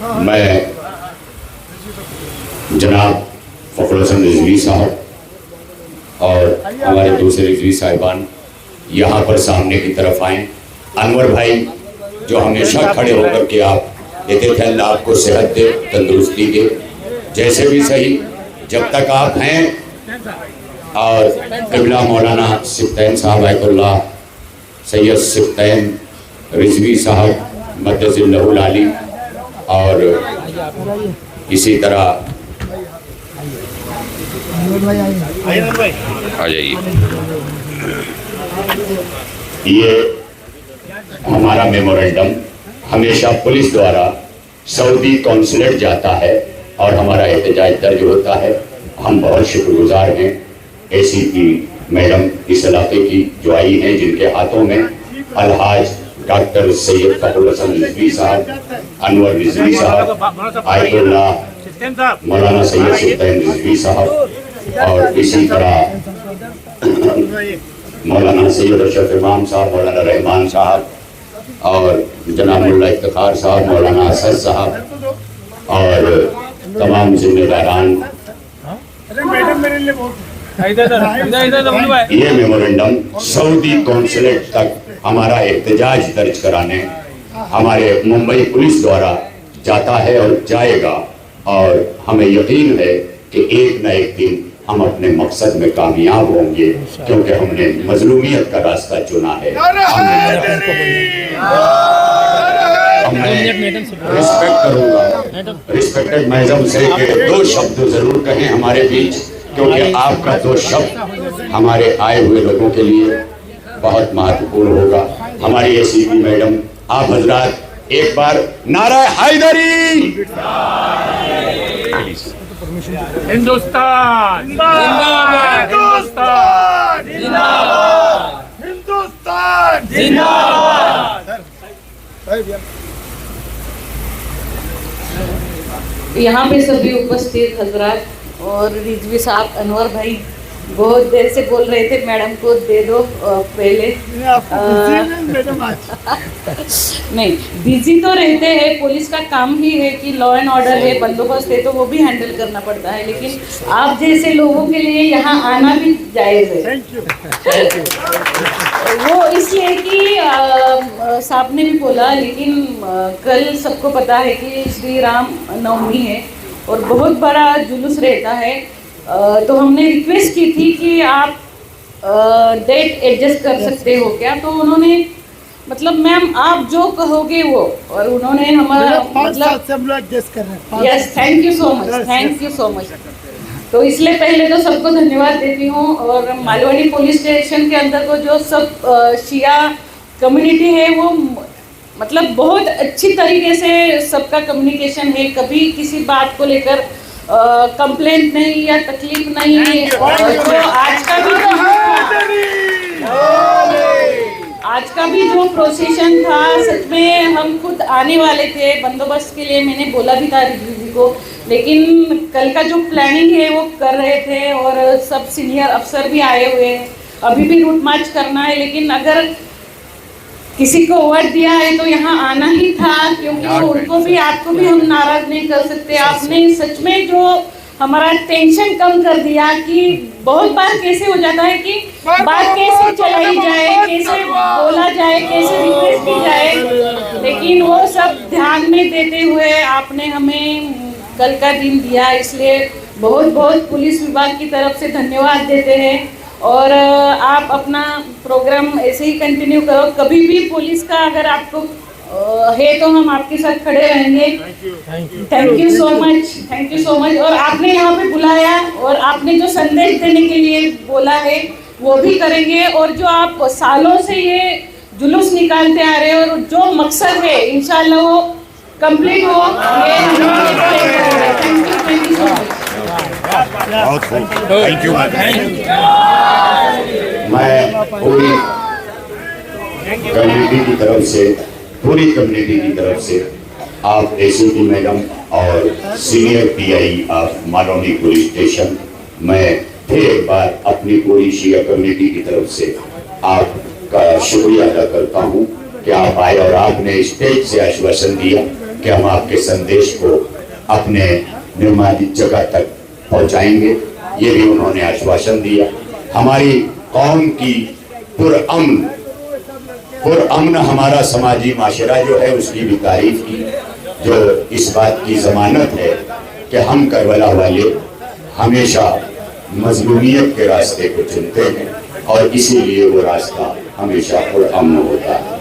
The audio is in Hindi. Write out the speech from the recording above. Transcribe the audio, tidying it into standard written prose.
मैं जनाब फ़खरुल हसन रिजवी साहब और हमारे दूसरे रिजवी साहिबान यहाँ पर सामने की तरफ आए। अनवर भाई जो हमेशा खड़े होकर के आप देते थे, अल्लाह आपको सेहत दे, तंदुरुस्ती दे, जैसे भी सही जब तक आप हैं। और क़िबला मौलाना सिफ्तैन साहब आयतुल्लाह सैयद सिफ्तैन रिजवी साहब मद्दज़िल्लहुल आली, और इसी तरह आ जाइए। ये हमारा मेमोरेंडम हमेशा पुलिस द्वारा सऊदी कौंसलेट जाता है और हमारा एहतजाज दर्ज होता है। हम बहुत शुक्रगुजार हैं एसीपी मैडम इस इलाके की जो आई हैं, जिनके हाथों में अलहाज डॉक्टर सैयद फ़खरुल हसन रिजवी साहब, अनवर रिजवी साहब, आयतुल्लाह मौलाना सैयद सिफ्तैन रिजवी साहब, और इसी तरह मौलाना सैयद अशरफ इमाम साहब, मौलाना रहमान साहब, और जनाब मुल्ला इफ्तिखार साहब, मौलाना असद साहब, और तमाम जिम्मेदारान। ये मेमोरेंडम सऊदी कौंसलेट तक हमारा एहतजाज दर्ज कराने हमारे मुंबई पुलिस द्वारा जाता है और जाएगा, और हमें यकीन है कि एक न एक दिन हम अपने मकसद में कामयाब होंगे, क्योंकि हमने मजलूमियत का रास्ता चुना है। रिस्पेक्ट करूंगा, रिस्पेक्टेड मैडम से कि 2 शब्द जरूर कहें हमारे बीच, क्योंकि आपका 2 शब्द हमारे आए हुए लोगों के लिए बहुत महत्वपूर्ण होगा। हमारी एसीपी मैडम, आप हजरात एक बार नारा हैदरी हिंदुस्तान जिंदाबाद, हिंदुस्तान जिंदाबाद, हिंदुस्तान जिंदाबाद। यहाँ पे सभी उपस्थित हजरात और रिजवी साहब, अनवर भाई बहुत देर से बोल रहे थे मैडम को दे दो पहले। नहीं, बिजी तो रहते हैं, पुलिस का काम ही है कि लॉ एंड ऑर्डर है, बंदोबस्त है, तो वो भी हैंडल करना पड़ता है, लेकिन आप जैसे लोगों के लिए यहाँ आना भी जायज़ है। वो इसलिए कि साहब ने भी बोला, लेकिन कल सबको पता है कि श्री राम नवमी है और बहुत बड़ा जुलूस रहता है, तो हमने रिक्वेस्ट की थी कि आप डेट एडजस्ट कर सकते हो क्या, तो उन्होंने मतलब मैम आप जो कहोगे वो, और उन्होंने हमारा मतलब yes, thank you so much, thank you so much. तो इसलिए पहले तो सबको धन्यवाद देती हूँ, और मालवाड़ी पुलिस स्टेशन के अंदर को जो सब शिया कम्युनिटी है वो मतलब बहुत अच्छी तरीके से सबका कम्युनिकेशन है, कभी किसी बात को लेकर कंप्लेंट नहीं या तकलीफ नहीं। और जो आज का भी जो प्रोसेशन था, सच में हम खुद आने वाले थे बंदोबस्त के लिए, मैंने बोला भी था रिजवी को, लेकिन कल का जो प्लानिंग है वो कर रहे थे और सब सीनियर अफसर भी आए हुए हैं, अभी भी रूट मार्च करना है, लेकिन अगर किसी को ओवर दिया है तो यहाँ आना ही था, क्योंकि उनको भी आपको भी हम नाराज नहीं कर सकते। आपने सच में जो हमारा टेंशन कम कर दिया, कि बहुत बार कैसे हो जाता है कि बात कैसे चलाई जाए, कैसे बोला जाए, कैसे रिक्वेस्ट की जाए, लेकिन वो सब ध्यान में देते हुए आपने हमें कल का दिन दिया, इसलिए बहुत बहुत पुलिस विभाग की तरफ से धन्यवाद देते हैं। और आप अपना प्रोग्राम ऐसे ही कंटिन्यू करो, कभी भी पुलिस का अगर आपको है तो हम आपके साथ खड़े रहेंगे। Thank you so much, thank you so much. और आपने यहाँ पे बुलाया और आपने जो संदेश देने के लिए बोला है वो भी करेंगे, और जो आप सालों से ये जुलूस निकालते आ रहे हैं और जो मकसद है इंशाल्लाह वो कंप्लीट हो, ये thank you so much. Thank you. मैं पूरी कम्युनिटी की तरफ से, पूरी कम्युनिटी की तरफ से आप एसीपी मैडम और senior PI of Malvani police station, मैं फिर एक बार अपनी पूरी शिया कम्युनिटी की तरफ से आपका शुक्रिया अदा करता हूँ कि आप आए और आपने स्टेज से आश्वासन दिया कि हम आपके संदेश को अपने निर्माणित जगह तक पहुंचाएंगे। ये भी उन्होंने आश्वासन दिया। हमारी कौम की पुरअमन हमारा समाजी माशरा जो है उसकी भी तारीफ की, जो इस बात की जमानत है कि हम करबला वाले हमेशा मजलूमियत के रास्ते को चुनते हैं और इसीलिए वो रास्ता हमेशा पुरअमन होता है।